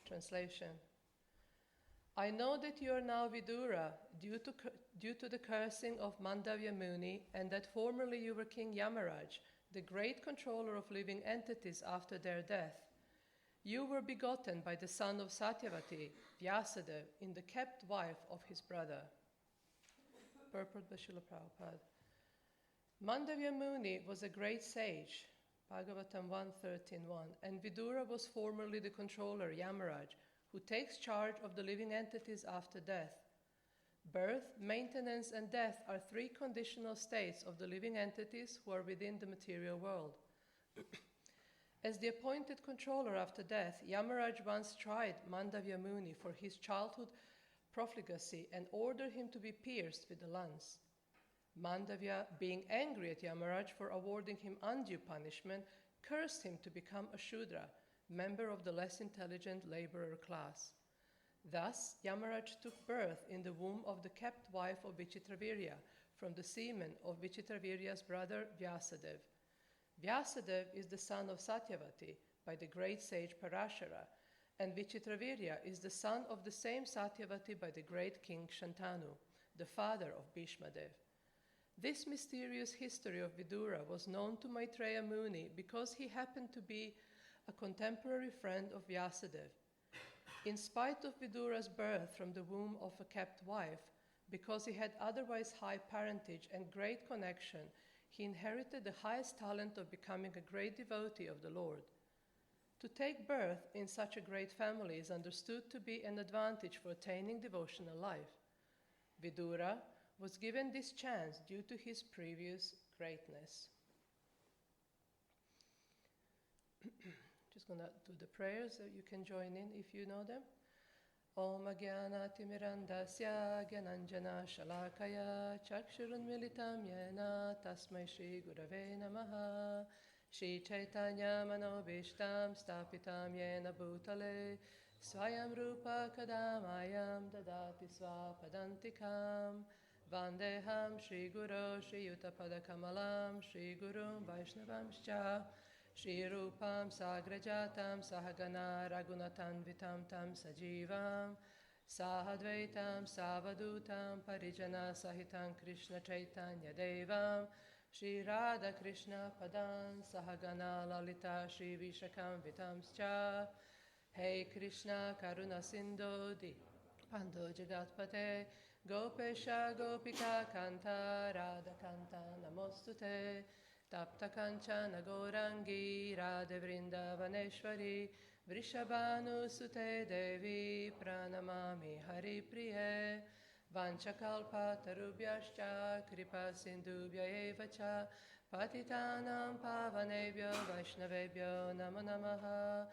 Translation. I know that you are now Vidura due to the cursing of Mandavya Muni, and that formerly you were King Yamaraj, the great controller of living entities after their death. You were begotten by the son of Satyavati, Vyasadeva, in the kept wife of his brother. Purport by Srila Prabhupada. Mandavya Muni was a great sage, Bhagavatam 1.13.1, and Vidura was formerly the controller, Yamaraj, who takes charge of the living entities after death. Birth, maintenance, and death are three conditional states of the living entities who are within the material world. As the appointed controller after death, Yamaraj once tried Mandavya Muni for his childhood profligacy and ordered him to be pierced with a lance. Mandavya, being angry at Yamaraj for awarding him undue punishment, cursed him to become a Shudra, member of the less intelligent laborer class. Thus, Yamaraj took birth in the womb of the kept wife of Vichitravirya, from the semen of Vichitravirya's brother Vyasadeva. Vyasadeva is the son of Satyavati by the great sage Parashara, and Vichitravirya is the son of the same Satyavati by the great king Shantanu, the father of Bhishmadev. This mysterious history of Vidura was known to Maitreya Muni because he happened to be a contemporary friend of Vyasadeva. In spite of Vidura's birth from the womb of a kept wife, because he had otherwise high parentage and great connection, he inherited the highest talent of becoming a great devotee of the Lord. To take birth in such a great family is understood to be an advantage for attaining devotional life. Vidura was given this chance due to his previous greatness. Just going to do the prayers, so you can join in if you know them. Om Agyanatimirandasya Gyananjana Shalakaya Chakshurunmilitam Yena Tasmai Shri Gurave Namaha Shri Chaitanya Manobishtam Stapitam Yena Bhutale Swayam Rupa Kadamayam Dadati Swapadantikam Vandeham Shri Guru Shri Yutapada Kamalam Shri Gurum Vaishnavamscha Shri Rupam Sagrajatam Sahagana Ragunatanvitam Tam Sajivam Sahadvaitam Savadutam Parijana Sahitam Krishna Chaitanya Devam Shri Radha Krishna Padan Sahagana Lalita Shri Vishakam Vitamscha Hey Krishna Karuna Sindhu Di Pando Jagatpate Gopesha Gopika Kanta Radha Kanta Namostute Tapta Kanchana Gaurangi Radha Vrindavaneshwari Vrishabhanu Sute Devi Pranamami Hari Priye Vanchakalpa Tarubhyascha Kripa Sindhubhya Evacha Patitanam Pavanebhyo Vaishnavebhyo Namo Namaha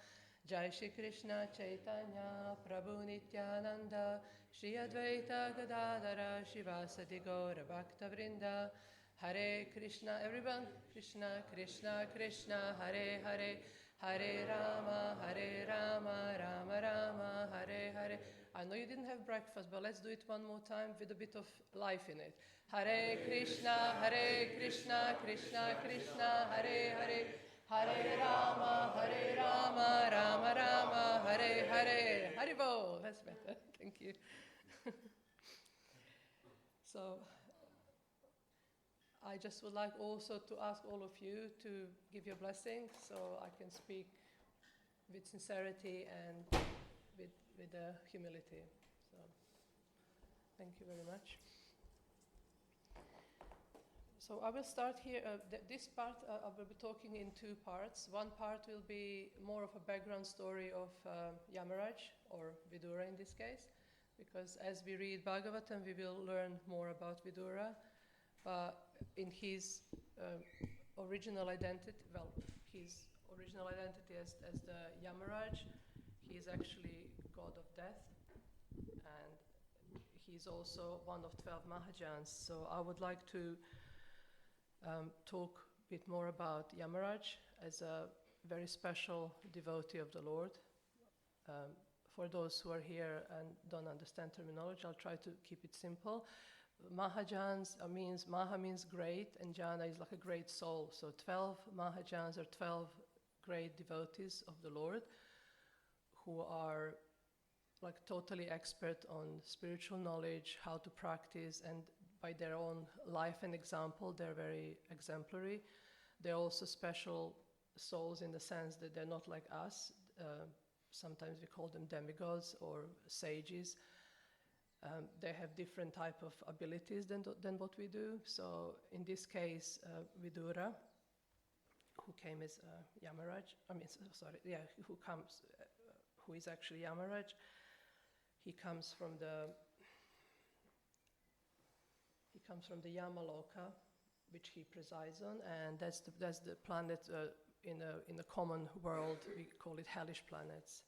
Jai Shri Krishna Chaitanya Prabhu Nityananda Shri Advaita Gadadara Shivasati Gaura Bhakta Vrinda Hare Krishna, everyone, Krishna, Krishna, Krishna, Hare Hare, Hare Rama, Rama Rama, Hare Hare. I know you didn't have breakfast, but let's do it one more time with a bit of life in it. Hare Krishna, Krishna Krishna, Hare Hare, Hare Rama, Rama Rama, Hare Hare. Haribol, that's better. Thank you. So, I just would like also to ask all of you to give your blessing so I can speak with sincerity and with humility. So, thank you very much. So I will start here. This part I will be talking in two parts. One part will be more of a background story of Yamaraj, or Vidura in this case, because as we read Bhagavatam, we will learn more about Vidura. In his original identity, his original identity as the Yamaraj, he is actually god of death, and he's also one of 12 Mahajans. So I would like to talk a bit more about Yamaraj as a very special devotee of the Lord. For those who are here and don't understand terminology, I'll try to keep it simple. Mahajans means, Maha means great, and Jana is like a great soul. So 12 Mahajans are 12 great devotees of the Lord who are like totally expert on spiritual knowledge, how to practice, and by their own life and example, they're very exemplary. They're also special souls in the sense that they're not like us. Sometimes we call them demigods or sages. They have different type of abilities than what we do. So in this case, Vidura, who came as Yamaraj, who is actually Yamaraj, he comes from the Yamaloka, which he presides on, and that's the planet in a common world. We call it hellish planets.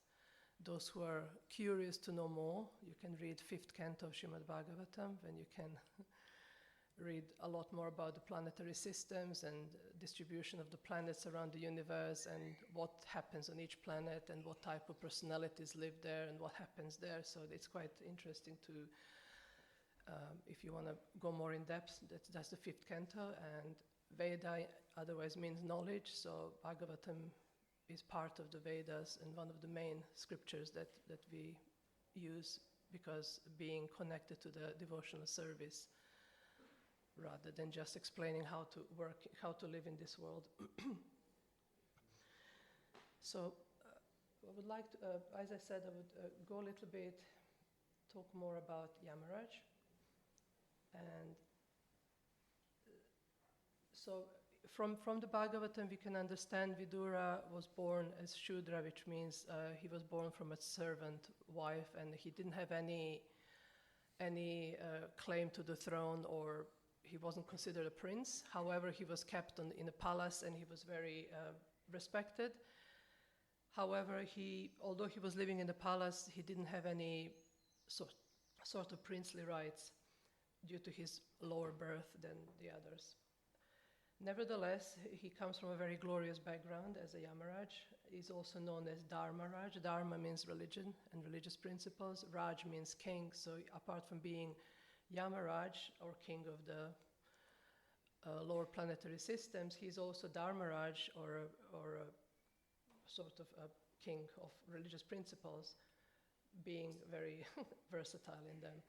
Those who are curious to know more, you can read 5th canto of Srimad Bhagavatam, when you can read a lot more about the planetary systems and distribution of the planets around the universe and what happens on each planet and what type of personalities live there and what happens there. So it's quite interesting to, if you want to go more in depth, that's the 5th canto. And Veda otherwise means knowledge, so Bhagavatam is part of the Vedas and one of the main scriptures that we use, because being connected to the devotional service rather than just explaining how to work, how to live in this world. So I would like to, as I said, I would go a little bit, talk more about Yamaraj. And so from the Bhagavatam we can understand Vidura was born as Shudra, which means he was born from a servant wife, and he didn't have any claim to the throne, or he wasn't considered a prince. However, he was kept in a palace and he was very respected. However, although he was living in the palace, he didn't have any sort of princely rights due to his lower birth than the others. Nevertheless, he comes from a very glorious background as a Yamaraj. He's also known as Dharmaraj. Dharma means religion and religious principles. Raj means king. So apart from being Yamaraj, or king of the lower planetary systems, he's also Dharmaraj, or a sort of a king of religious principles, being very versatile in them.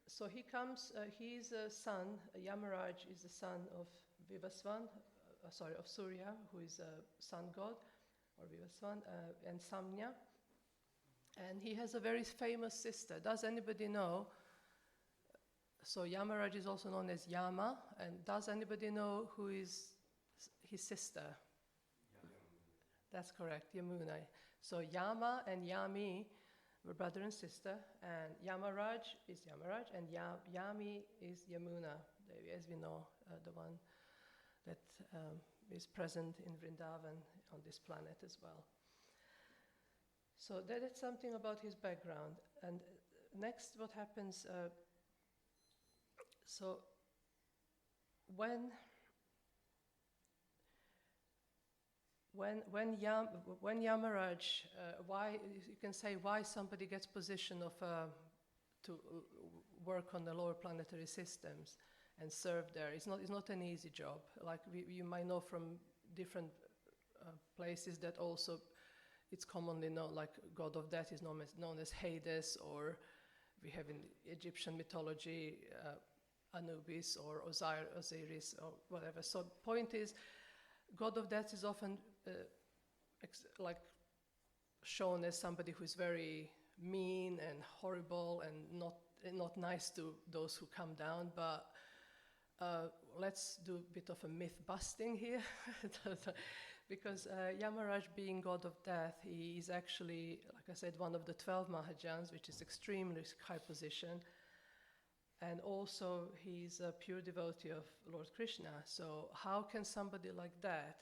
So he comes, he's a son, Yamaraj is the son of of Surya, who is a sun god, or Vivasvan, and Samnya. And he has a very famous sister. Does anybody know? So Yamaraj is also known as Yama, and does anybody know who is his sister? That's correct, Yamuna. So Yama and Yami were brother and sister, and Yamaraj is Yamaraj, and Yami is Yamuna Devi, as we know, the one that is present in Vrindavan on this planet as well. So that's something about his background. And next, what happens, so when Yamaraj, why you can say why somebody gets position of to work on the lower planetary systems and serve there. It's not an easy job. Like you might know from different places that also it's commonly known, like god of death is known as Hades, or we have in Egyptian mythology Anubis or Osiris or whatever. So point is, god of death is often like shown as somebody who is very mean and horrible and not nice to those who come down. But let's do a bit of a myth busting here, because Yamaraj, being god of death, he is actually, like I said, one of the 12 Mahajans, which is extremely high position. And also he's a pure devotee of Lord Krishna. So how can somebody like that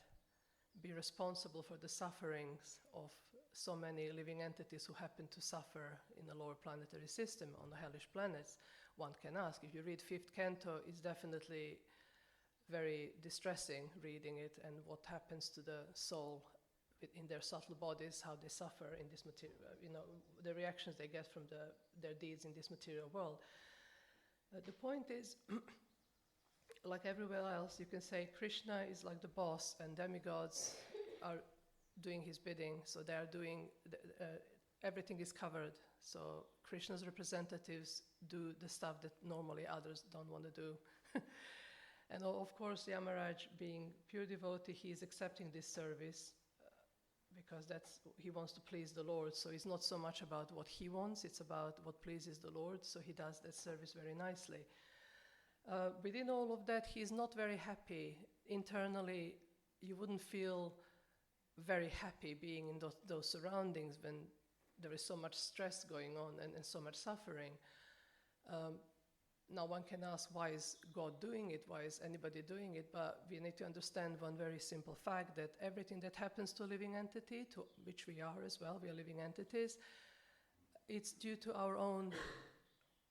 be responsible for the sufferings of so many living entities who happen to suffer in the lower planetary system on the hellish planets? One can ask. If you read 5th canto, it's definitely very distressing reading it, and what happens to the soul in their subtle bodies, how they suffer in this material, the reactions they get from their deeds in this material world. The point is, like everywhere else, you can say Krishna is like the boss and demigods are doing his bidding. So they are doing, everything is covered. So Krishna's representatives do the stuff that normally others don't want to do. And of course, Yamaraj, being pure devotee, he is accepting this service because he wants to please the Lord. So it's not so much about what he wants, it's about what pleases the Lord. So he does that service very nicely. Within all of that, he's not very happy. Internally, you wouldn't feel very happy being in those surroundings when there is so much stress going on and so much suffering. Now one can ask, why is God doing it? Why is anybody doing it? But we need to understand one very simple fact, that everything that happens to a living entity, to which we are as well, we are living entities, it's due to our own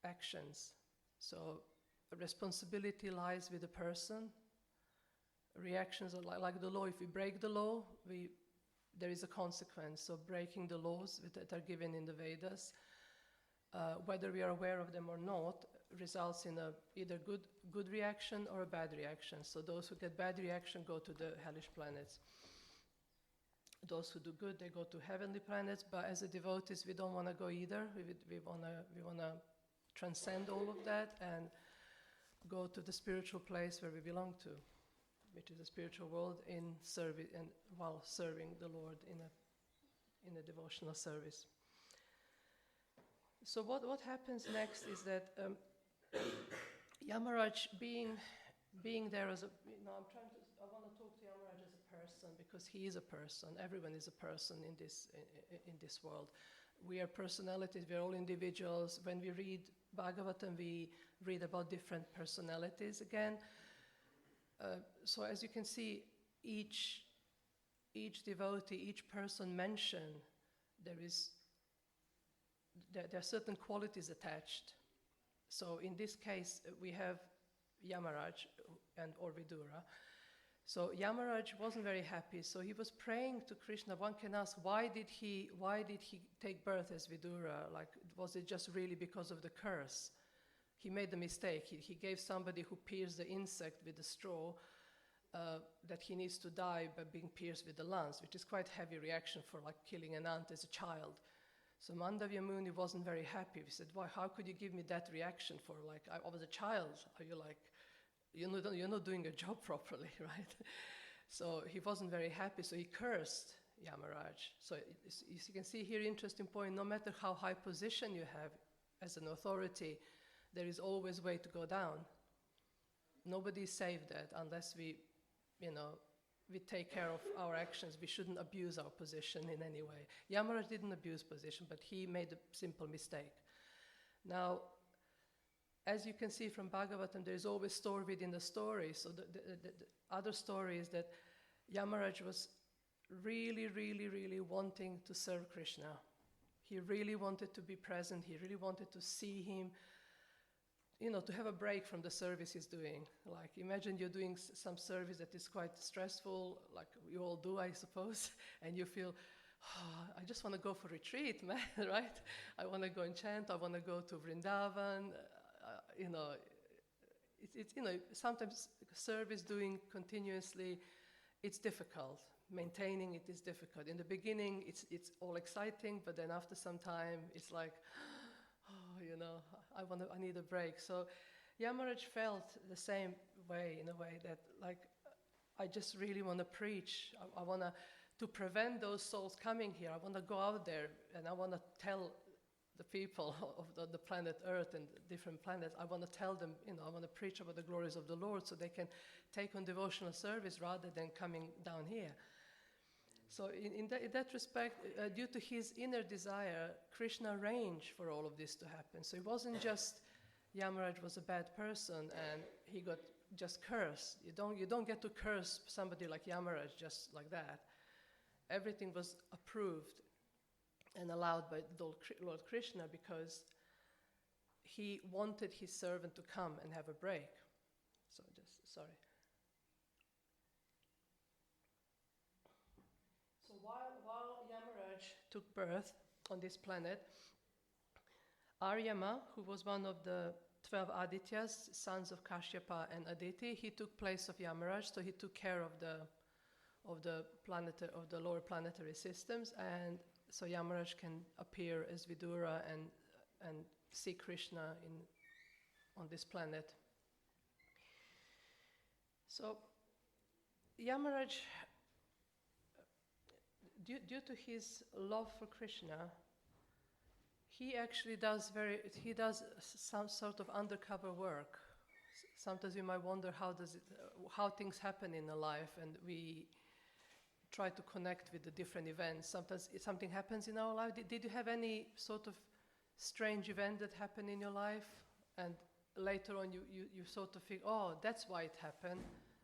actions. So responsibility lies with the person. Reactions are like the law. If we break the law, there is a consequence. So breaking the laws that are given in the Vedas, whether we are aware of them or not, results in a either good reaction or a bad reaction. So those who get bad reaction go to the hellish planets. Those who do good, they go to heavenly planets. But as a devotees, we don't want to go either. We want to transcend all of that and go to the spiritual place where we belong to, which is the spiritual world, in service and while serving the Lord in a devotional service. So what happens next is that Yamaraj being there as I want to talk to Yamaraj as a person, because he is a person. Everyone is a person in this world. We are personalities. We are all individuals. When we read Bhagavatam, we read about different personalities again. So as you can see, each devotee, each person mentioned, there are certain qualities attached. So in this case, we have Yamaraj or Vidura. So Yamaraj wasn't very happy, so he was praying to Krishna. One can ask, why did he take birth as Vidura? Like, was it just really because of the curse? He made the mistake. He gave somebody who pierced the insect with a straw that he needs to die by being pierced with the lance, which is quite a heavy reaction for like killing an ant as a child. So Mandavya Muni wasn't very happy. He said, why, how could you give me that reaction for, like, I was a child? Are you like, you're not doing your job properly, right? So he wasn't very happy, so he cursed Yamaraj. So as you can see here, interesting point, no matter how high position you have as an authority, there is always way to go down. Nobody is saved that unless we take care of our actions. We shouldn't abuse our position in any way. Yamaraj didn't abuse position, but he made a simple mistake. Now, as you can see from Bhagavatam, there is always story within the story. So the other story is that Yamaraj was really, really, really wanting to serve Krishna. He really wanted to be present. He really wanted to see him, to have a break from the service he's doing. Like, imagine you're doing some service that is quite stressful, like you all do, I suppose, and you feel, I just want to go for retreat, man, right? I want to go and chant, I want to go to Vrindavan, sometimes service doing continuously, it's difficult. Maintaining it is difficult. In the beginning, it's all exciting, but then after some time, it's like, I need a break. So Yamaraj felt the same way, in a way that, like, I just really want to preach. I want to prevent those souls coming here. I want to go out there and I want to tell the people of the planet Earth and different planets, I want to tell them, I want to preach about the glories of the Lord so they can take on devotional service rather than coming down here. So in that respect, due to his inner desire, Krishna arranged for all of this to happen. So it wasn't just Yamaraj was a bad person and he got just cursed. You don't get to curse somebody like Yamaraj just like that. Everything was approved and allowed by Lord Krishna because he wanted his servant to come and have a break. So sorry. So while Yamaraj took birth on this planet, Aryama, who was one of the 12 Adityas, sons of Kashyapa and Aditi, he took place of Yamaraj, so he took care of of the lower planetary systems, and so Yamaraj can appear as Vidura and see Krishna on this planet. So Yamaraj, due to his love for Krishna, he actually does some sort of undercover work. Sometimes we might wonder how things happen in a life, and we try to connect with the different events. Sometimes something happens in our life. Did you have any sort of strange event that happened in your life, and later on you sort of think, oh, that's why it happened?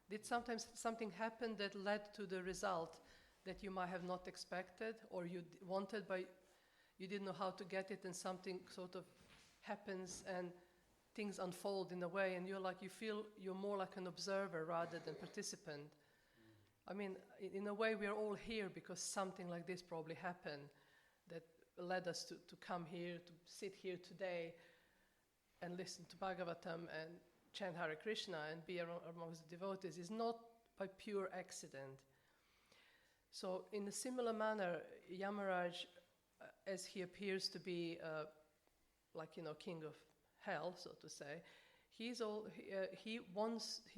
Did sometimes something happen that led to the result that you might have not expected, or you wanted but you didn't know how to get it, and something sort of happens and things unfold in a way, and you feel you're more like an observer rather than participant. I mean, in a way, we are all here because something like this probably happened that led us to come here, to sit here today and listen to Bhagavatam and chant Hare Krishna and be amongst the devotees. Is not by pure accident. So in a similar manner, Yamaraj, as he appears to be king of hell, so to say, he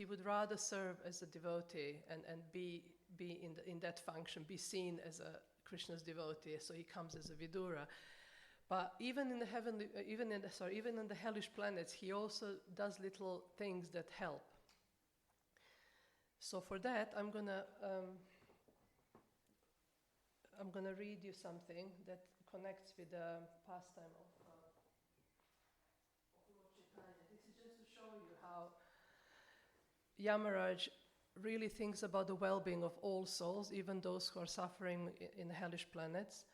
would rather serve as a devotee and be in that function, be seen as a Krishna's devotee. So he comes as a Vidura. But even in the hellish planets, he also does little things that help. So for that, I'm gonna read you something that connects with the pastime of Lord Chaitanya. This is just to show you how Yamaraj really thinks about the well-being of all souls, even those who are suffering in the hellish planets.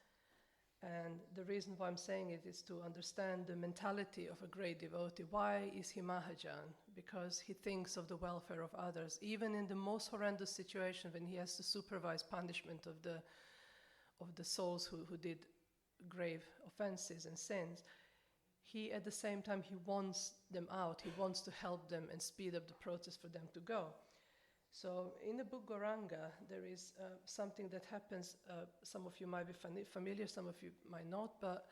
And the reason why I'm saying it is to understand the mentality of a great devotee. Why is he Mahajan? Because he thinks of the welfare of others, even in the most horrendous situation when he has to supervise punishment of the souls who did grave offenses and sins. He, at the same time, he wants them out. He wants to help them and speed up the process for them to go. So in the book Gauranga, there is something that happens. Some of you might be familiar, some of you might not, but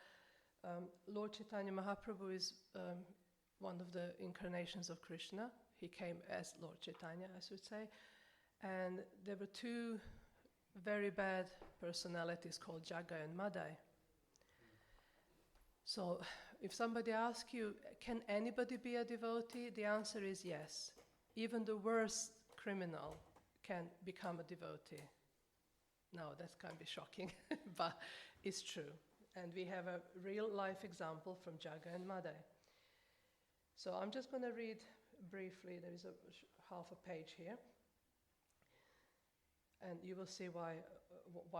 Lord Chaitanya Mahaprabhu is one of the incarnations of Krishna. He came as Lord Chaitanya, I should say. And there were two very bad personalities called Jaga and Madai. So if somebody asks you, can anybody be a devotee? The answer is yes. Even the worst criminal can become a devotee. Now that can be shocking, but it's true. And we have a real life example from Jaga and Madai. So I'm just going to read briefly. There is half a page here. And you will see why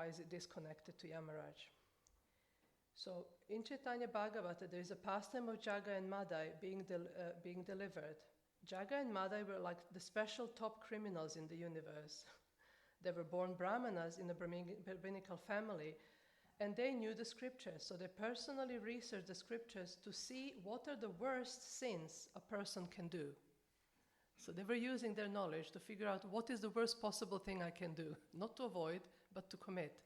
is it disconnected to Yamaraj. So in Chaitanya Bhagavata, there is a pastime of Jaga and Madai being delivered. Jaga and Madai were like the special top criminals in the universe. They were born Brahmanas in a Brahminical family, and they knew the scriptures. So they personally researched the scriptures to see what are the worst sins a person can do. So they were using their knowledge to figure out what is the worst possible thing I can do, not to avoid, but to commit.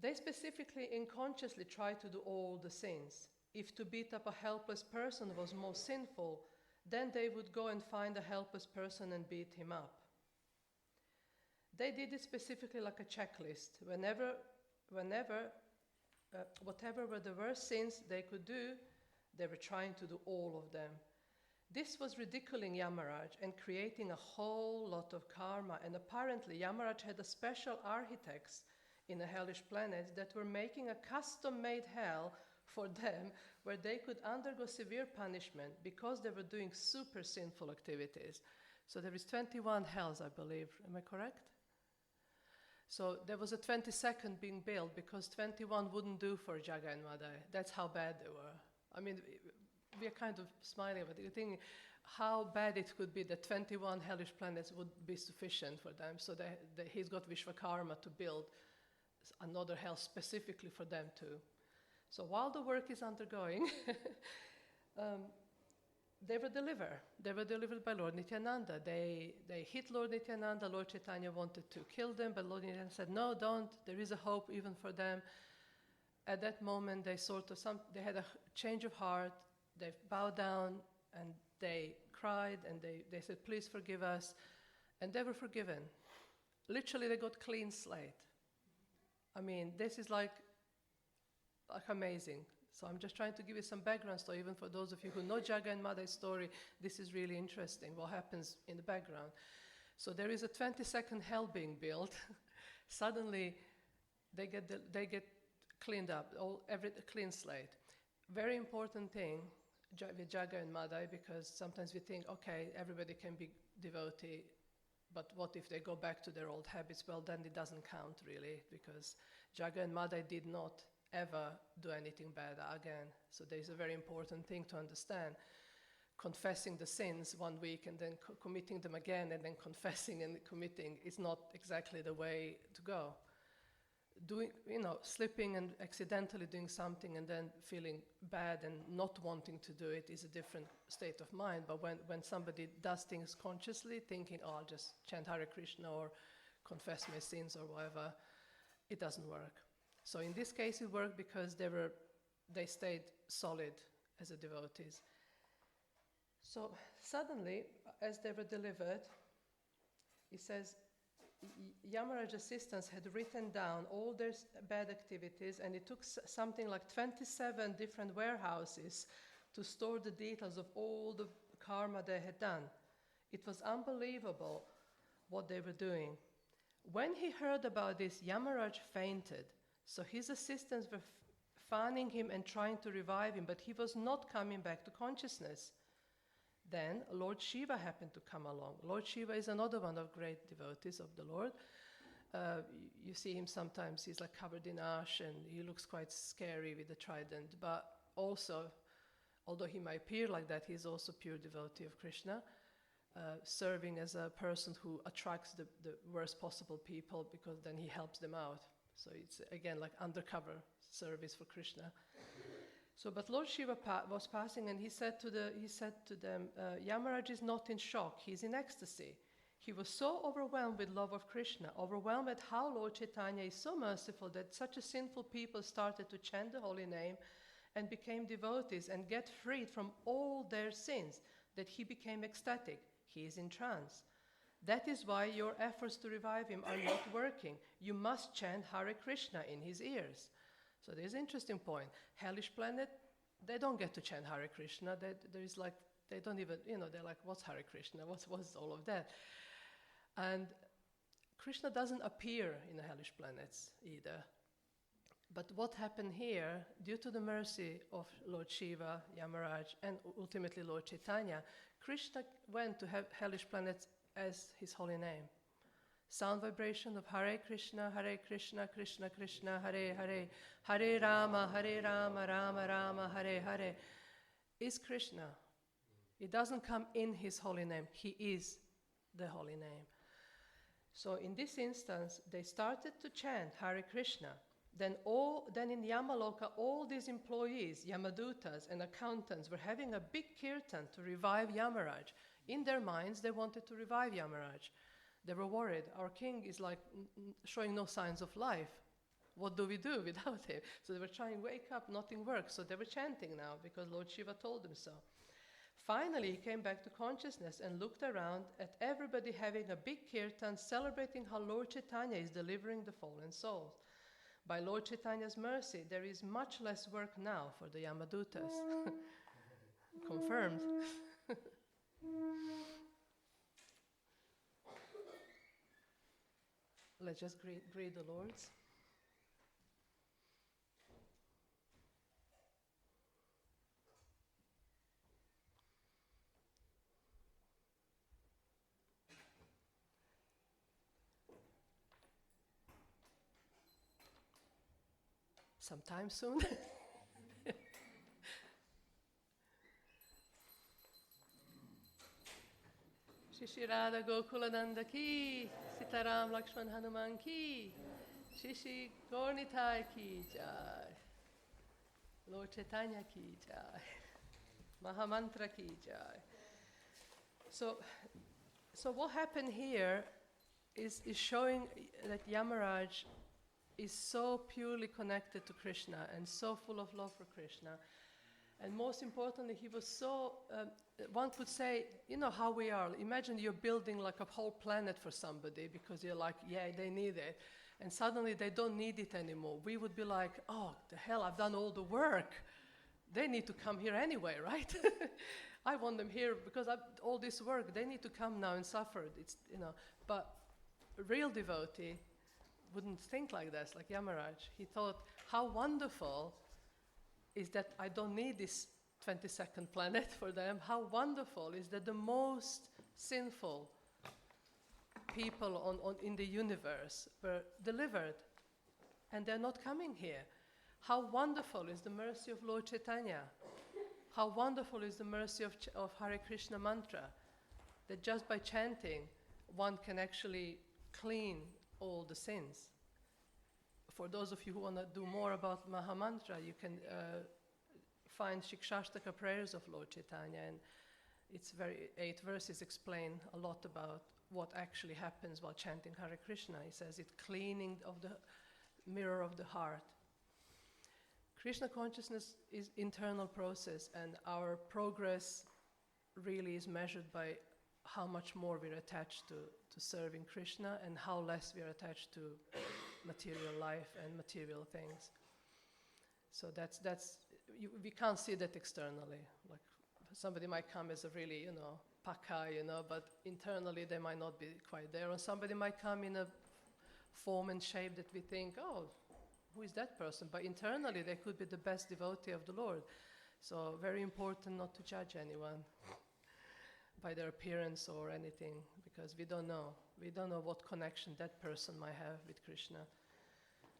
They specifically unconsciously tried to do all the sins. If to beat up a helpless person was most sinful, then they would go and find a helpless person and beat him up. They did it specifically like a checklist. Whatever were the worst sins they could do, they were trying to do all of them. This was ridiculing Yamaraj and creating a whole lot of karma. And apparently Yamaraj had a special architects in the hellish planets that were making a custom-made hell for them, where they could undergo severe punishment because they were doing super sinful activities. So there is 21 hells, I believe. Am I correct? So there was a 22nd being built because 21 wouldn't do for Jaga and Madai. That's how bad they were. I mean, we are kind of smiling about it. You think how bad it could be that 21 hellish planets would be sufficient for them. So he's got Vishwakarma to build another hell specifically for them too. So while the work is undergoing, they were delivered. They were delivered by Lord Nityananda. They hit Lord Nityananda. Lord Chaitanya wanted to kill them, but Lord Nityananda said, no, don't. There is a hope even for them. At that moment, they had a change of heart. They bowed down and they cried and they said, please forgive us. And they were forgiven. Literally, they got clean slate. I mean, this is like amazing. So I'm just trying to give you some background story, even for those of you who know Jaga and Madai's story. This is really interesting, what happens in the background. So there is a 20-second hell being built. Suddenly, they get cleaned up, a clean slate. Very important thing with Jaga and Madai, because sometimes we think, okay, everybody can be devotee, but what if they go back to their old habits? Well, then it doesn't count really, because Jaga and Madai did not ever do anything bad again. So there's a very important thing to understand. Confessing the sins 1 week and then committing them again and then confessing and committing is not exactly the way to go. Slipping and accidentally doing something and then feeling bad and not wanting to do it is a different state of mind. But when somebody does things consciously, thinking, oh, I'll just chant Hare Krishna or confess my sins or whatever, it doesn't work. So in this case, it worked because they stayed solid as a devotees. So suddenly, as they were delivered, it says, Yamaraj assistants had written down all their bad activities, and it took something like 27 different warehouses to store the details of all the karma they had done. It was unbelievable what they were doing. When he heard about this, Yamaraj fainted. So his assistants were fanning him and trying to revive him, but he was not coming back to consciousness. Then Lord Shiva happened to come along. Lord Shiva is another one of great devotees of the Lord. You see him sometimes, he's like covered in ash and he looks quite scary with the trident. But also, although he might appear like that, he's also pure devotee of Krishna, serving as a person who attracts the worst possible people, because then he helps them out. So it's again like undercover service for Krishna. So, but Lord Shiva was passing, and he said to them, Yamaraj is not in shock; he's in ecstasy. He was so overwhelmed with love of Krishna, overwhelmed at how Lord Chaitanya is so merciful that such a sinful people started to chant the holy name, and became devotees and get freed from all their sins, that he became ecstatic. He is in trance. That is why your efforts to revive him are not working. You must chant Hare Krishna in his ears. So there's an interesting point. Hellish planet, they don't get to chant Hare Krishna. They don't even, they're like, what's Hare Krishna? What's all of that? And Krishna doesn't appear in the hellish planets either. But what happened here, due to the mercy of Lord Shiva, Yamaraj, and ultimately Lord Chaitanya, Krishna went to hellish planets as his holy name. Sound vibration of Hare Krishna, Krishna Krishna, Hare Hare, Hare Rama, Rama Rama, Hare Hare, is Krishna. It doesn't come in his holy name. He is the holy name. So in this instance, they started to chant Hare Krishna. Then in Yamaloka, all these employees, Yamadutas and accountants, were having a big kirtan to revive Yamaraj. In their minds, they wanted to revive Yamaraj. They were worried. Our king is like showing no signs of life. What do we do without him? So they were trying, wake up, nothing works. So they were chanting now because Lord Shiva told them so. Finally, he came back to consciousness and looked around at everybody having a big kirtan celebrating how Lord Chaitanya is delivering the fallen souls. By Lord Chaitanya's mercy, there is much less work now for the Yamadutas. Confirmed. Let's just greet the Lords. Sometime soon. Shri Radha Gokulananda ki, Sitaram Lakshman Hanuman ki, Shri Nitai ki jai, Lord Chaitanya ki jai. Mahamantra ki jai. So, so what happened here is showing that Yamaraj is so purely connected to Krishna and so full of love for Krishna. And most importantly, he was so, one could say, you know how we are. Imagine you're building like a whole planet for somebody because you're like, yeah, they need it. And suddenly they don't need it anymore. We would be like, oh, the hell, I've done all the work. They need to come here anyway, right? I want them here because all this work, they need to come now and suffer. It's, you know, but a real devotee wouldn't think like this, like Yamaraj. He thought, how wonderful is that I don't need this 22nd planet for them. How wonderful is that the most sinful people in the universe were delivered and they're not coming here. How wonderful is the mercy of Lord Chaitanya. How wonderful is the mercy of Hare Krishna mantra, that just by chanting one can actually clean all the sins. For those of you who want to do more about Mahamantra, you can find Shikshashtaka prayers of Lord Chaitanya, and it's 8 verses explain a lot about what actually happens while chanting Hare Krishna. He says it's cleaning of the mirror of the heart. Krishna consciousness is internal process, and our progress really is measured by how much more we're attached to serving Krishna and how less we're attached to material life and material things. So we can't see that externally. Like somebody might come as a really, paka, but internally they might not be quite there. Or somebody might come in a form and shape that we think, oh, who is that person? But internally they could be the best devotee of the Lord. So very important not to judge anyone by their appearance or anything, because we don't know. We don't know what connection that person might have with Krishna.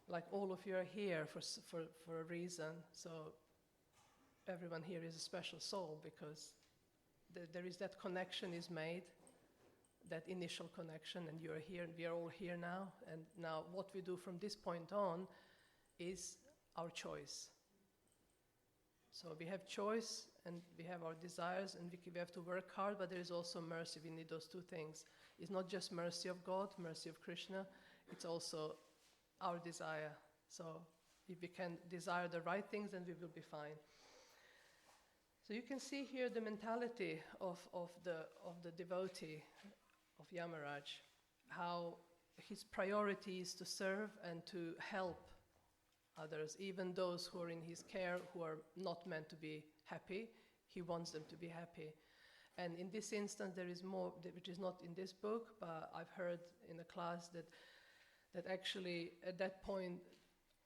Like all of you are here for a reason, so everyone here is a special soul, because there is that connection is made, that initial connection, and you are here, and we are all here now, and now what we do from this point on is our choice. So we have choice, and we have our desires, and we have to work hard, but there is also mercy. We need those two things. It's not just mercy of God, mercy of Krishna, it's also our desire. So if we can desire the right things, then we will be fine. So you can see here the mentality of the devotee of Yamaraj, how his priority is to serve and to help others, even those who are in his care, who are not meant to be happy. He wants them to be happy. And in this instance, there is more, which is not in this book, but I've heard in a class that actually at that point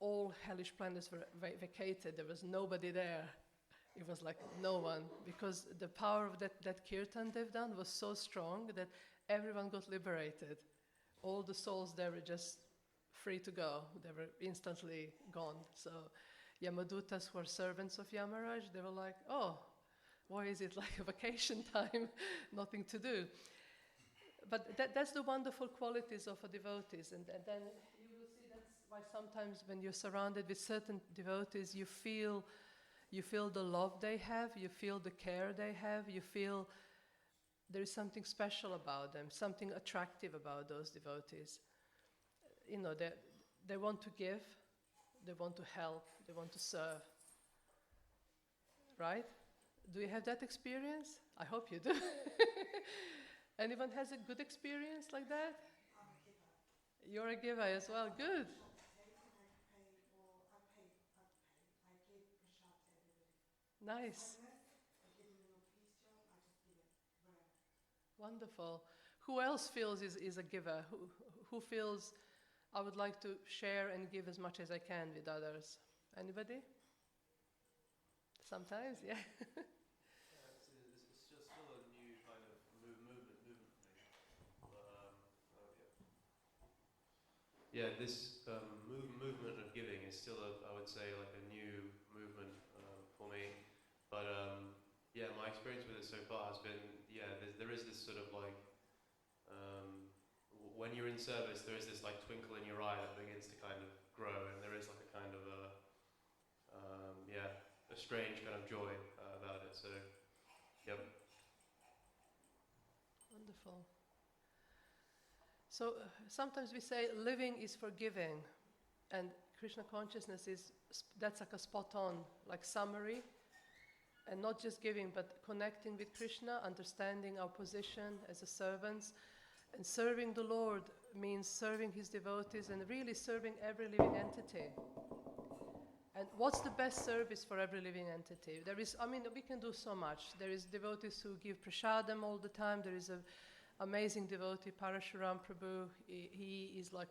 all hellish planets were vacated. There was nobody there. It was like no one, because the power of that kirtan they've done was so strong that everyone got liberated. All the souls there were just free to go. They were instantly gone. So Yamadutas who are servants of Yamaraj, they were like, oh, why is it like a vacation time? Nothing to do. But that's the wonderful qualities of a devotees. And then you will see that's why sometimes when you're surrounded with certain devotees, you feel the love they have, you feel the care they have, you feel there is something special about them, something attractive about those devotees. They want to give, they want to help, they want to serve. Right? Do you have that experience? I hope you do. Anyone has a good experience like that? I'm a giver. You're a giver as well. Good. I give prashad to everybody. Nice. I give them a little piece jar, I just give it wherever. Wonderful. Who else feels is a giver? Who feels I would like to share and give as much as I can with others? Anybody? Sometimes, yeah. It's just still a new kind of movement for me. But, yeah, this movement of giving is still, I would say, like a new movement for me. But yeah, my experience with it so far has been, there is this sort of like, when you're in service, there is this like twinkle in your eye that begins to kind of grow, and there is like a kind of a strange kind of joy about it. So Beautiful. So sometimes we say living is forgiving, and Krishna consciousness that's like a spot on, like summary, and not just giving, but connecting with Krishna, understanding our position as a servants, and serving the Lord means serving his devotees and really serving every living entity. And what's the best service for every living entity? We can do so much. There is devotees who give prasadam all the time. There is an amazing devotee, Parashuram Prabhu. He is like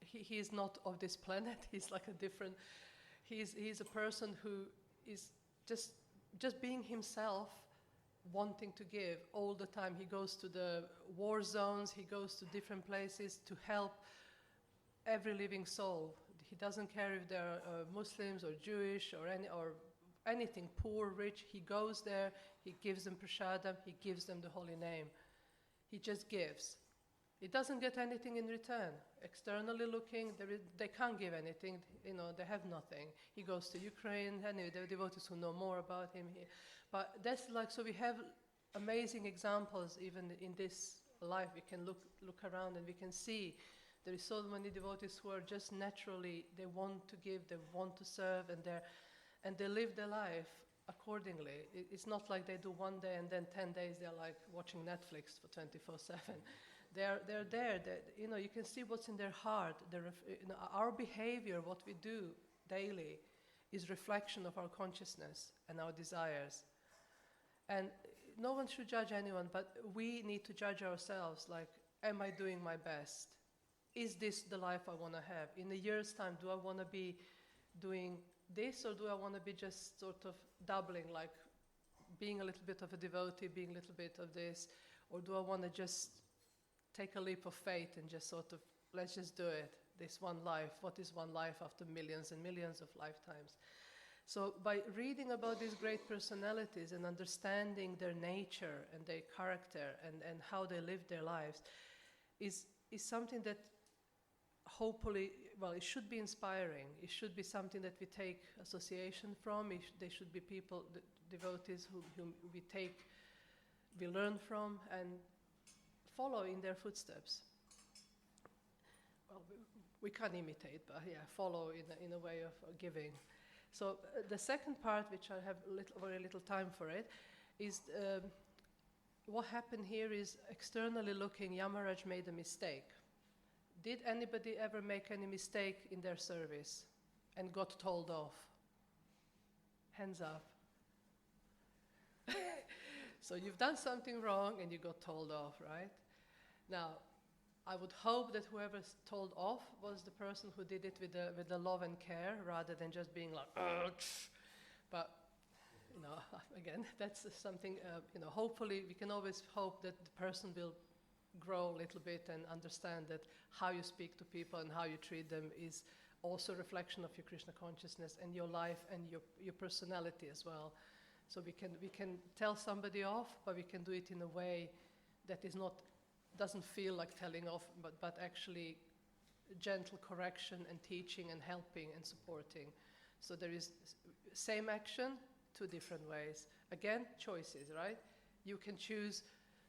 he is not of this planet. He's like a different, he's a person who is just being himself, wanting to give all the time. He goes to the war zones, he goes to different places to help every living soul. He doesn't care if they're Muslims or Jewish or anything, poor, rich. He goes there, he gives them prasadam, he gives them the holy name. He just gives. He doesn't get anything in return. Externally looking, they can't give anything. They have nothing. He goes to Ukraine. Anyway, there are devotees who know more about him. But that's so we have amazing examples even in this life. We can look around and we can see there is so many devotees who are just naturally, they want to give, they want to serve, and they live their life accordingly. It's not like they do one day and then 10 days they're like watching Netflix for 24/7. They're there. You can see what's in their heart. Our behavior, what we do daily, is reflection of our consciousness and our desires. And no one should judge anyone, but we need to judge ourselves. Like, am I doing my best? Is this the life I want to have? In a year's time, do I want to be doing this, or do I want to be just sort of doubling, like being a little bit of a devotee, being a little bit of this, or do I want to just take a leap of faith and just sort of, let's just do it, this one life. What is one life after millions and millions of lifetimes? So by reading about these great personalities and understanding their nature and their character and how they live their lives is something that hopefully, it should be inspiring. It should be something that we take association from. They should be people, devotees whom we learn from and follow in their footsteps. Well, we can't imitate, but follow in a way of giving. So the second part, which I have very little time for it, is what happened here is externally looking, Yamaraj made a mistake. Did anybody ever make any mistake in their service and got told off? Hands up. So you've done something wrong and you got told off, right? Now, I would hope that whoever's told off was the person who did it with the love and care rather than just being like, but, again, that's something, hopefully we can always hope that the person will grow a little bit and understand that how you speak to people and how you treat them is also a reflection of your Krishna consciousness and your life and your personality as well. So we can tell somebody off, but we can do it in a way that doesn't feel like telling off, but actually gentle correction and teaching and helping and supporting. So there is same action, two different ways. Again, choices, right? You can choose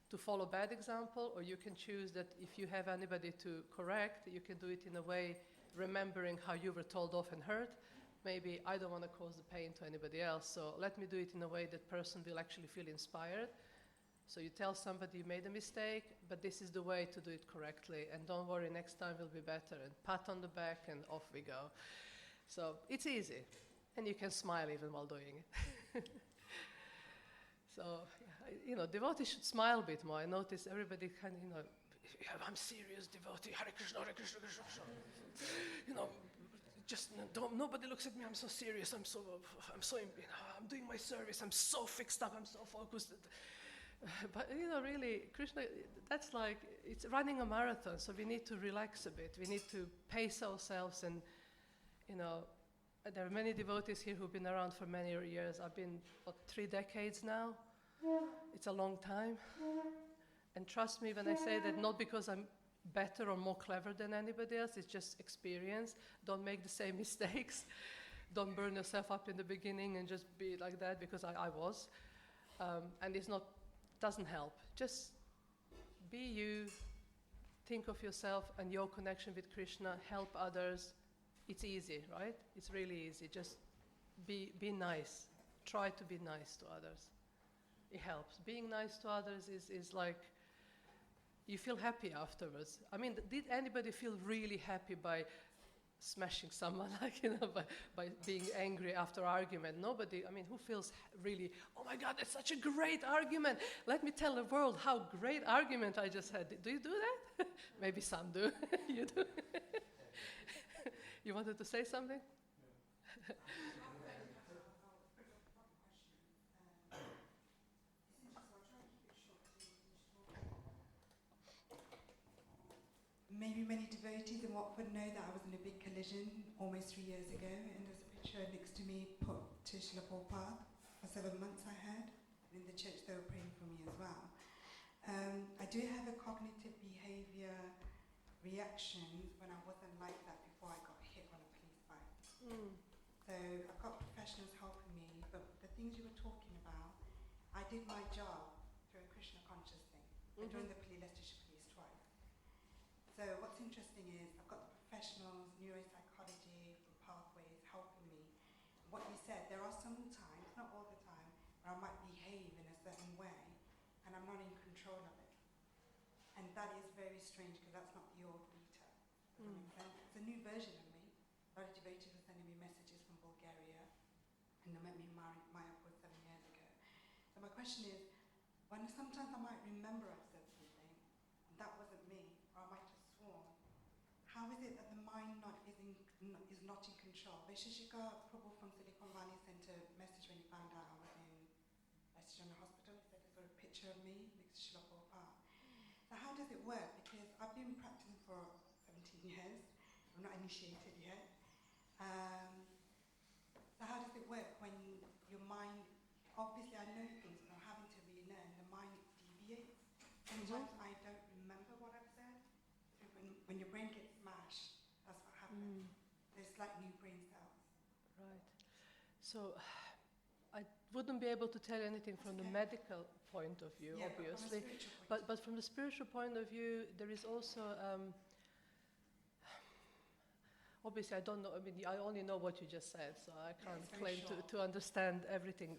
to follow bad example, or you can choose that if you have anybody to correct, you can do it in a way remembering how you were told off and hurt. Maybe I don't want to cause the pain to anybody else, so let me do it in a way that person will actually feel inspired. So you tell somebody you made a mistake, but this is the way to do it correctly, and don't worry, next time will be better, and pat on the back and off we go. So it's easy, and you can smile even while doing it. So, devotees should smile a bit more. I notice everybody kind of, I'm serious devotee, Hare Krishna, Krishna Krishna. Just nobody looks at me, I'm so serious, I'm doing my service, I'm so fixed up, I'm so focused. But really, Krishna, that's like, it's running a marathon, so we need to relax a bit. We need to pace ourselves and, there are many devotees here who've been around for many years. I've been, 3 decades now? It's a long time. And trust me when I say that, not because I'm better or more clever than anybody else, it's just experience. Don't make the same mistakes. Don't burn yourself up in the beginning and just be like that, because I was. And doesn't help. Just be you, think of yourself and your connection with Krishna, help others. It's easy, right? It's really easy. Just be nice. Try to be nice to others. It helps. Being nice to others is like, you feel happy afterwards. I mean, did anybody feel really happy by smashing someone, like, by being angry after argument? Nobody. I mean, who feels really, oh my God, that's such a great argument. Let me tell the world how great argument I just had. Do you do that? Maybe some do. You do? You wanted to say something? Maybe many devotees in Watford know that I was in a big collision almost 3 years ago, and there's a picture next to me put to Srila Prabhupada for 7 months I had. In the church they were praying for me as well. I do have a cognitive behavior reaction when I wasn't like that before I got hit on a police bike. So I've got professionals helping me, but the things you were talking about, I did my job through a Krishna conscious thing. I joined the Leicestershire Police twice. So what's interesting is I've got the professionals, neuropsychology from Pathways helping me. What you said, there are some times, not all the time, where I might behave in a certain way and I'm not in control of it. And that is very strange because that's not the old Rita. Does that make sense? It's a new version of me. A lot of devotees were sending me messages from Bulgaria and they met me in Mayapur 7 years ago. So my question is, when sometimes I might remember I've said something and that wasn't me, or I might have sworn, how is it that the mind is not in control? Visheshika Prabhu from Silicon Valley sent a message when he found out I was in Leicester General Hospital. He said he saw a picture of me next to Srila Prabhupada. So how does it work? Because I've been practicing for 17 years. I'm not initiated yet. So how does it work when your mind, obviously I know things, but I'm having to relearn, the mind deviates. Sometimes I don't remember what I've said. When your brain gets smashed, that's what happens. There's like new brain cells. Right. So I wouldn't be able to tell anything from the medical point of view, obviously. But from the spiritual point of view, there is also, obviously I don't know, I mean, I only know what you just said, so I can't claim to understand everything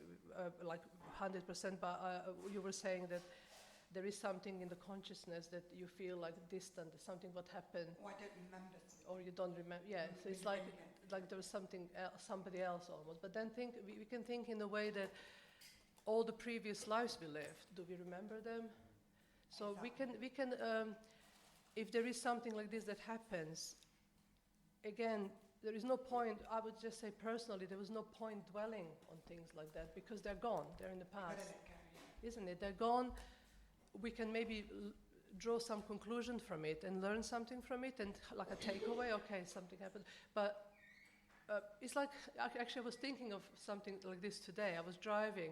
like 100%, but you were saying that there is something in the consciousness that you feel like distant, something what happened. Or I don't remember something. Or you don't remember, yeah. So it's like there was something somebody else almost. But then we can think in a way that all the previous lives we lived, do we remember them? So exactly. we can if there is something like this that happens, again, there is no point, I would just say personally, there was no point dwelling on things like that because they're gone, they're in the past. Isn't it? They're gone. We can maybe draw some conclusion from it and learn something from it and like a takeaway, okay, something happened. But it's like, actually I was thinking of something like this today. I was driving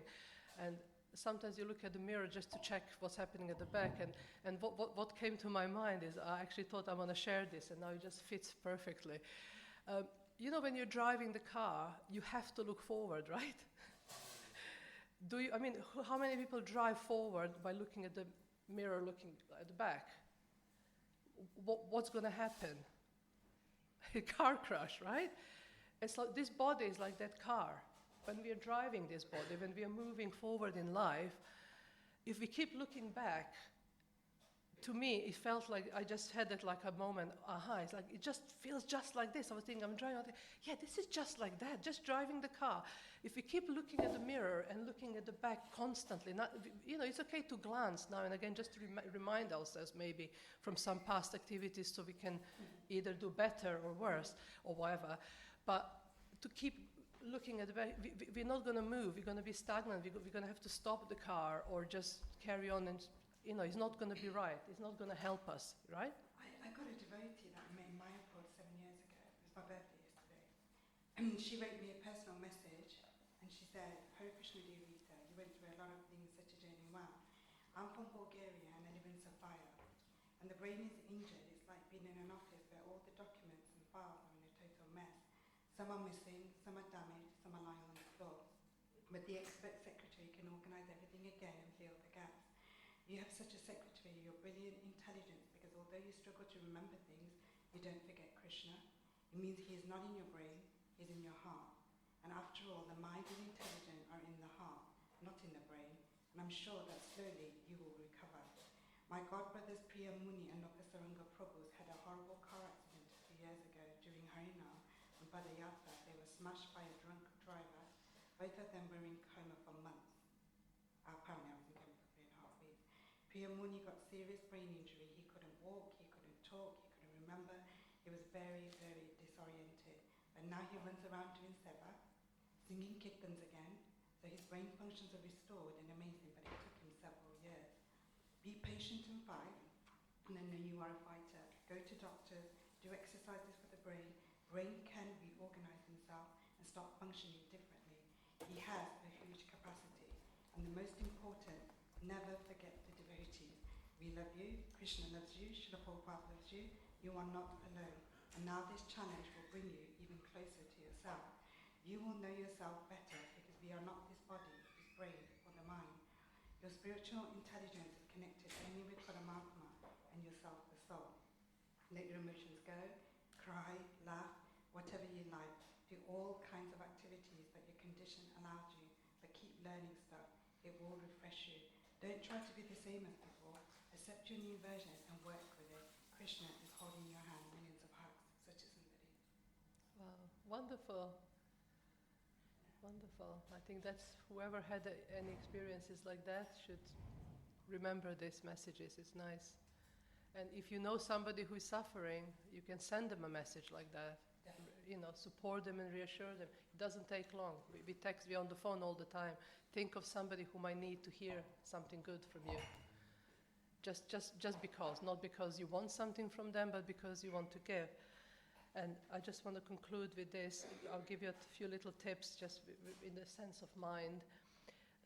and sometimes you look at the mirror just to check what's happening at the back and what came to my mind is I actually thought I want to share this and now it just fits perfectly. You know, when you're driving the car, you have to look forward, right? Do you? I mean, how many people drive forward by looking at the mirror, looking at the back? What's going to happen? A car crash, right? It's like this body is like that car. When we are driving this body, when we are moving forward in life, if we keep looking back, to me, it felt like I just had that like a moment, it's like, it just feels just like this. I was thinking, I'm driving, yeah, this is just like that, just driving the car. If we keep looking at the mirror and looking at the back constantly, it's okay to glance now and again just to remind ourselves maybe from some past activities so we can either do better or worse or whatever. But to keep looking at the back, we're not going to move, we're going to be stagnant, we're going to have to stop the car or just carry on and it's not going to be right. It's not going to help us, right? I got a devotee that I met in Mayapur 7 years ago. It was my birthday yesterday. And she wrote me a personal message and she said, Hare Krishna dear Rita, you went through a lot of things, such a journey. Wow. I'm from Bulgaria and I live in Sofia. And the brain is injured. It's like being in an office where all the documents and files are in a total mess. Some are missing, some are damaged, some are lying on the floor. But the expert secretary can organize everything again and fill the gaps. You have such a secretary, you're brilliant intelligence, because although you struggle to remember things, you don't forget Krishna. It means he is not in your brain, he's in your heart. And after all, the mind and intelligence are in the heart, not in the brain. And I'm sure that slowly you will recover. My godbrothers Priya Muni and Lokasaranga Prabhus had a horrible car accident 2 years ago during Harinam and Padayatra. They were smashed by a drunk driver. Both of them were in coma for months. Apparently I was in coma for 3.5 weeks. Priya Muni got serious brain injury. He couldn't walk, he couldn't talk, he couldn't remember. He was very, very disoriented. But now he runs around doing seva, singing kirtans again. So his brain functions are restored and amazing, but it took him several years. Be patient and fight, and then know you are a fighter. Go to doctors, do exercises for the brain. Brain can reorganize himself and start functioning differently. He has a huge capacity. And the most important, never forget the devotees. We love you, Krishna loves you, Srila Prabhupada loves you. You are not alone. And now this challenge will bring you even closer to yourself. You will know yourself better because we are not this body, this brain, or the mind. Your spiritual intelligence is connected only with Paramatma and yourself, the soul. Let your emotions go, cry, laugh, whatever you like. Do all kinds of activities that your condition allows you, but keep learning stuff. It will refresh you. Don't try to be the same as before. Accept your new version and work with it. Krishna is holding your hand. Millions of hugs. Such as somebody. Wow, wonderful. Wonderful. I think that's whoever had any experiences like that should remember these messages. It's nice. And if you know somebody who is suffering, you can send them a message like that. You know, support them and reassure them. It doesn't take long. We're on the phone all the time. Think of somebody who might need to hear something good from you. Just because, not because you want something from them, but because you want to give. And I just want to conclude with this. I'll give you a few little tips just in the sense of mind.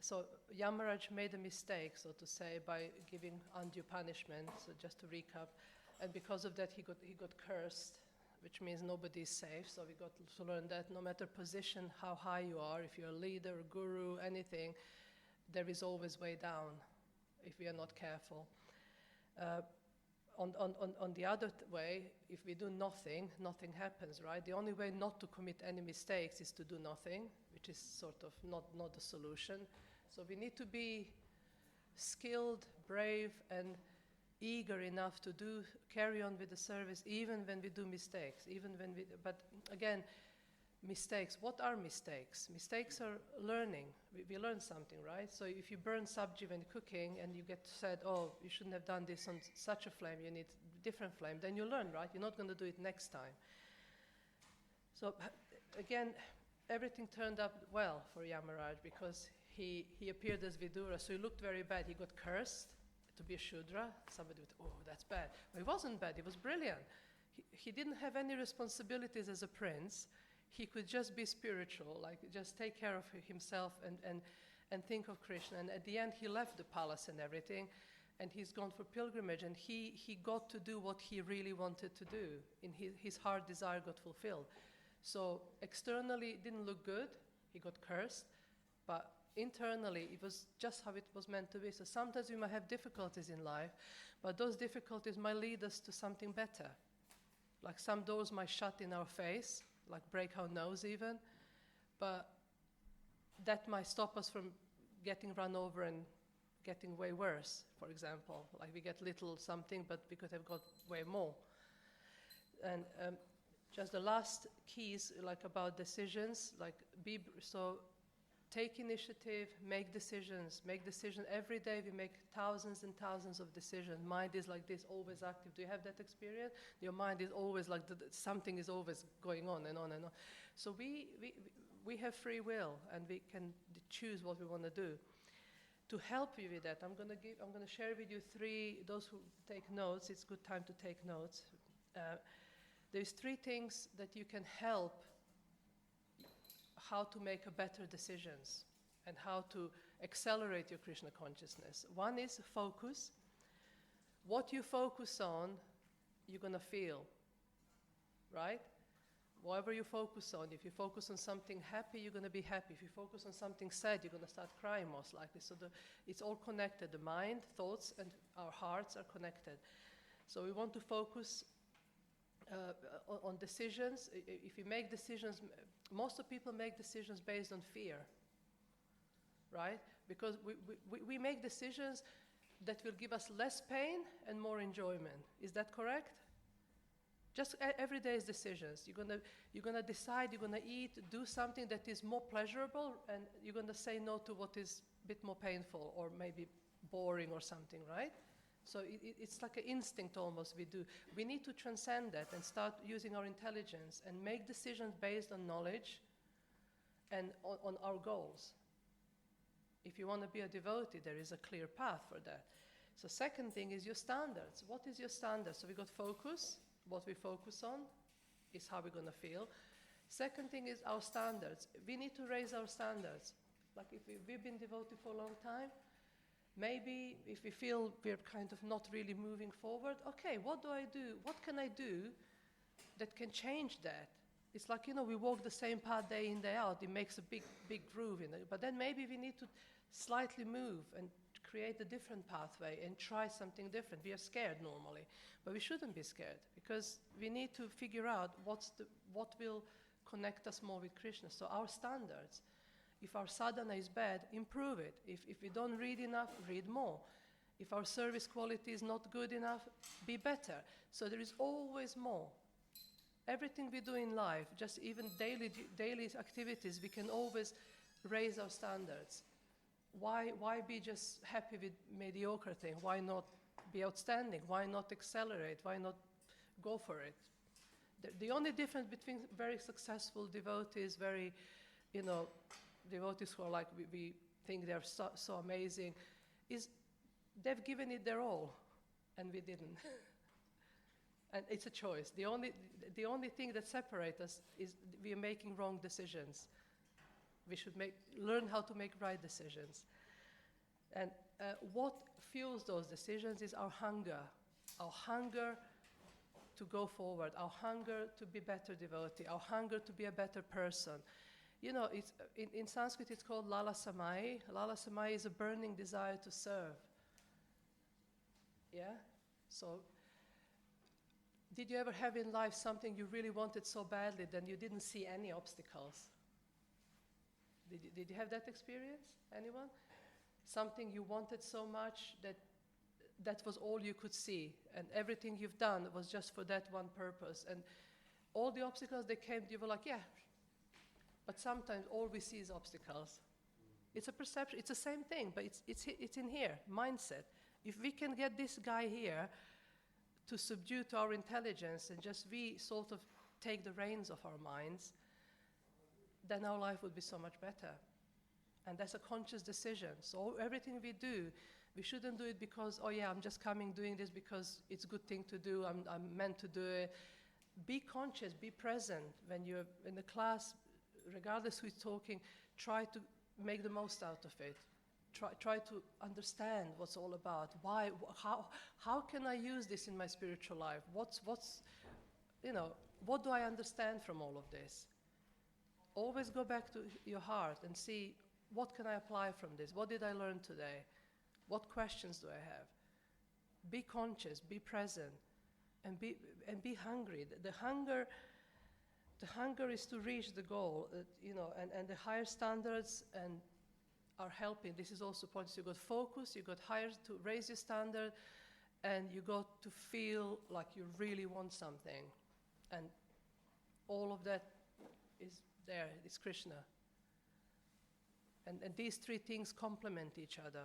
So Yamaraj made a mistake, so to say, by giving undue punishment, so just to recap. And because of that, he got cursed, which means nobody is safe. So we got to learn that no matter position, how high you are, if you're a leader, a guru, anything, there is always way down if we are not careful. On the other way, if we do nothing, nothing happens, right? The only way not to commit any mistakes is to do nothing, which is sort of not the solution. So we need to be skilled, brave, and eager enough to carry on with the service, even when we do mistakes. But again, mistakes. What are mistakes? Mistakes are learning. We learn something, right? So if you burn sabji when cooking and you get said, oh, you shouldn't have done this on such a flame, you need different flame, then you learn, right? You're not going to do it next time. So again, everything turned out well for Yamaraj because he appeared as Vidura, so he looked very bad. He got cursed to be a Shudra. Somebody would, oh, that's bad. Well, he wasn't bad, he was brilliant. He didn't have any responsibilities as a prince. He could just be spiritual, like just take care of himself and think of Krishna. And at the end, he left the palace and everything, and he's gone for pilgrimage, and he got to do what he really wanted to do. In his heart desire got fulfilled. So externally, it didn't look good. He got cursed, but internally, it was just how it was meant to be. So sometimes we might have difficulties in life, but those difficulties might lead us to something better. Like some doors might shut in our face, like break our nose even, but that might stop us from getting run over and getting way worse, for example. Like we get little something, but we could have got way more. And just the last keys, like about decisions, like so take initiative, make decisions. Make decisions. Every day we make thousands and thousands of decisions. Mind is like this, always active. Do you have that experience? Your mind is always like, something is always going on and on and on. So we have free will, and we can choose what we want to do. To help you with that, I'm going to share with you those who take notes, it's a good time to take notes. There's 3 things that you can help how to make better decisions and how to accelerate your Krishna consciousness. One is focus. What you focus on, you're going to feel, right? Whatever you focus on, if you focus on something happy, you're going to be happy. If you focus on something sad, you're going to start crying most likely. So it's all connected. The mind, thoughts, and our hearts are connected. So we want to focus on decisions. If you make decisions, most of people make decisions based on fear, right? Because we make decisions that will give us less pain and more enjoyment. Is that correct? Just everyday's decisions. You're gonna decide, you're gonna eat, do something that is more pleasurable, and you're gonna say no to what is a bit more painful or maybe boring or something, right? So it's like an instinct almost we do. We need to transcend that and start using our intelligence and make decisions based on knowledge and on our goals. If you want to be a devotee, there is a clear path for that. So second thing is your standards. What is your standard? So we got focus. What we focus on is how we're going to feel. Second thing is our standards. We need to raise our standards. Like if we've been devotee for a long time, maybe if we feel we're kind of not really moving forward, okay, what do I do? What can I do that can change that? It's like, we walk the same path day in, day out. It makes a big, big groove in it. But then maybe we need to slightly move and create a different pathway and try something different. We are scared normally, but we shouldn't be scared because we need to figure out what will connect us more with Krishna. So our standards, if our sadhana is bad, improve it. If we don't read enough, read more. If our service quality is not good enough, be better. So there is always more. Everything we do in life, just even daily activities, we can always raise our standards. Why be just happy with mediocre thing? Why not be outstanding? Why not accelerate? Why not go for it? The only difference between very successful devotees, devotees who are like, we think they're so amazing, is they've given it their all, and we didn't. And it's a choice. The only thing that separates us is we are making wrong decisions. We should learn how to make right decisions. And what fuels those decisions is our hunger to go forward, our hunger to be better devotee, our hunger to be a better person. It's, in Sanskrit it's called lala samai. Lala samai is a burning desire to serve. Yeah? So, did you ever have in life something you really wanted so badly that you didn't see any obstacles? Did you have that experience? Anyone? Something you wanted so much that was all you could see, and everything you've done was just for that one purpose. And all the obstacles that came, you were like, yeah. But sometimes all we see is obstacles. It's a perception. It's the same thing, but it's in here, mindset. If we can get this guy here to subdue to our intelligence and just we sort of take the reins of our minds, then our life would be so much better. And that's a conscious decision. So everything we do, we shouldn't do it because, oh yeah, I'm just doing this because it's a good thing to do, I'm meant to do it. Be conscious, be present. When you're in the class, regardless who's talking, try to make the most out of it. Try to understand what's all about. Why, how can I use this in my spiritual life? What do I understand from all of this? Always go back to your heart and see, what can I apply from this? What did I learn today? What questions do I have? Be conscious, be present, and be hungry. The hunger is to reach the goal, and the higher standards are helping. This is also points. You got focus, you got higher to raise your standard, and you got to feel like you really want something, and all of that is there. It's Krishna. And these three things complement each other.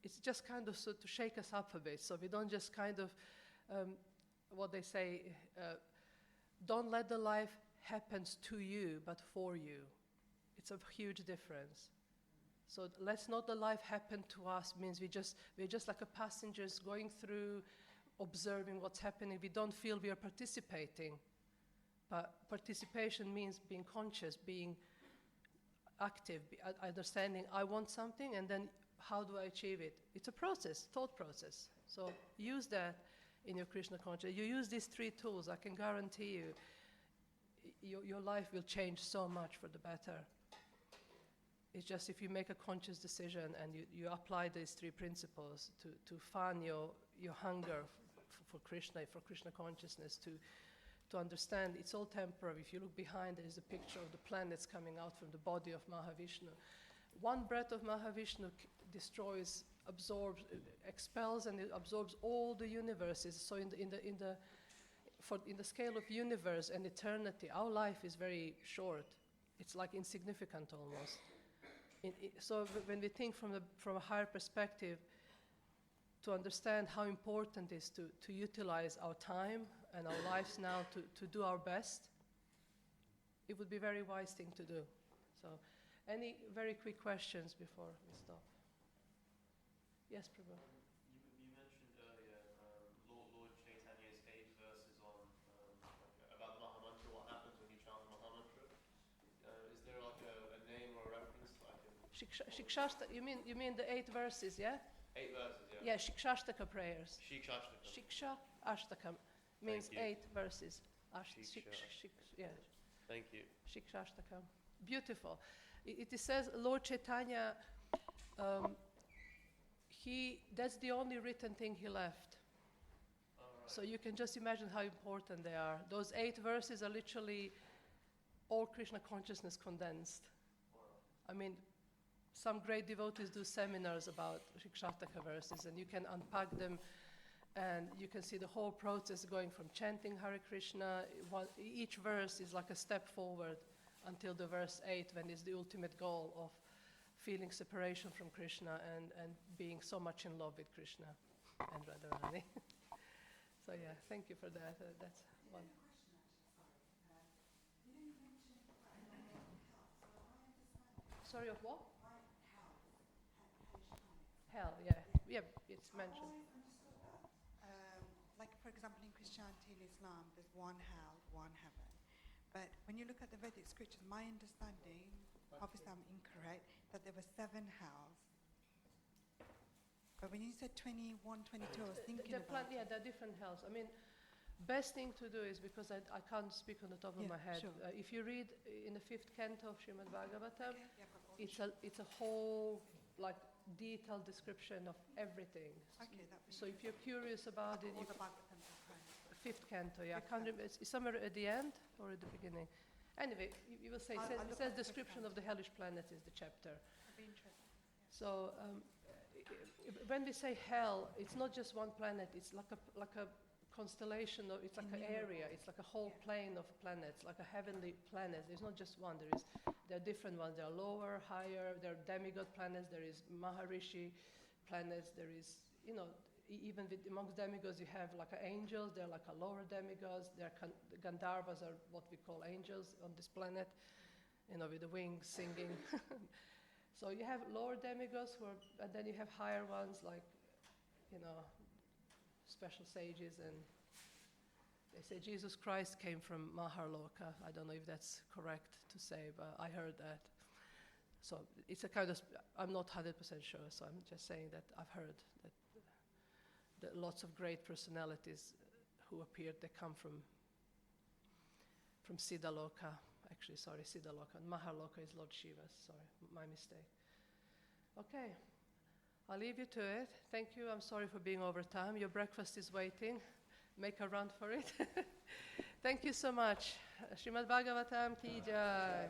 It's just kind of so to shake us up a bit, so we don't just kind of, what they say, don't let the life happen to you, but for you. It's a huge difference. So let's not the life happen to us means we're just like a passengers going through, observing what's happening. We don't feel we are participating. But participation means being conscious, being active, understanding I want something, and then how do I achieve it? It's a process, thought process. So use that in your Krishna consciousness. You use these 3 tools, I can guarantee you, your life will change so much for the better. It's just if you make a conscious decision and you apply these 3 principles to fan your hunger for Krishna consciousness, to understand it's all temporary. If you look behind, there is a picture of the planets coming out from the body of Mahavishnu. One breath of Mahavishnu destroys, absorbs, expels, and it absorbs all the universes. So in the scale of universe and eternity, our life is very short. It's like insignificant almost. So when we think from a higher perspective, to understand how important it is to utilize our time and our lives now to do our best, it would be a very wise thing to do. So, any very quick questions before we stop? Yes, Prabhu. You mentioned earlier Lord Chaitanya's 8 verses on about the Mahamantra. What happens when you chant the Mahamantra? Is there like a name or a reference that I can? Shikshashtaka. You mean the 8 verses? Yeah. 8 verses. Yeah. Yeah, Shikshashtaka prayers. Shikshashtaka. Shiksha Ashtaka means 8 verses. Yeah. Thank you. Shikshashtaka. Beautiful. It says Lord Chaitanya, that's the only written thing he left. Right. So you can just imagine how important they are. Those 8 verses are literally all Krishna consciousness condensed. Wow. I mean, some great devotees do seminars about Shikshataka verses, and you can unpack them, and you can see the whole process going from chanting Hare Krishna. Each verse is like a step forward until the verse 8, when it's the ultimate goal of feeling separation from Krishna and being so much in love with Krishna and Radharani. So yeah, thank you for that. That's one. Sorry, of what? Hell, yeah, it's mentioned. I always understood that. Like, for example, in Christianity and Islam, there's one hell, one heaven. But when you look at the Vedic scriptures, my understanding, obviously I'm incorrect, that there were 7 hells. But when you said 21, 22, I was thinking about there are different hells. I mean, best thing to do is, because I can't speak on the top of my head, sure. If you read in the 5th canto of Srimad Bhagavatam, Okay, it's a whole like detailed description of everything. Okay, So if you're curious about it, all you the Bhagavatam are correct. 5th canto, yeah. I Fifth can't canto. remember, it's somewhere at the end or at the beginning. Anyway, you will say, I'll it look says at the description fifth of the hellish planet is the chapter. I'd be interested. So when we say hell, it's not just one planet. It's like a constellation. It's like an area. It's like a whole plane of planets, like a heavenly planet. There's not just one. There are different ones. There are lower, higher. There are demigod planets. There is Maharishi planets. There is, even amongst demigods, you have like angels. They're like a lower demigods. The Gandharvas are what we call angels on this planet, with the wings singing. So you have lower demigods, and then you have higher ones like, special sages. And they say Jesus Christ came from Maharloka. I don't know if that's correct to say, but I heard that. So it's a kind of, I'm not 100% sure, so I'm just saying that I've heard that lots of great personalities who appeared, they come from Siddhaloka. Actually, sorry, Siddhaloka. And Maharloka is Lord Shiva. Sorry, my mistake. Okay, I'll leave you to it. Thank you. I'm sorry for being over time. Your breakfast is waiting. Make a run for it. Thank you so much. Srimad Bhagavatam ki jai.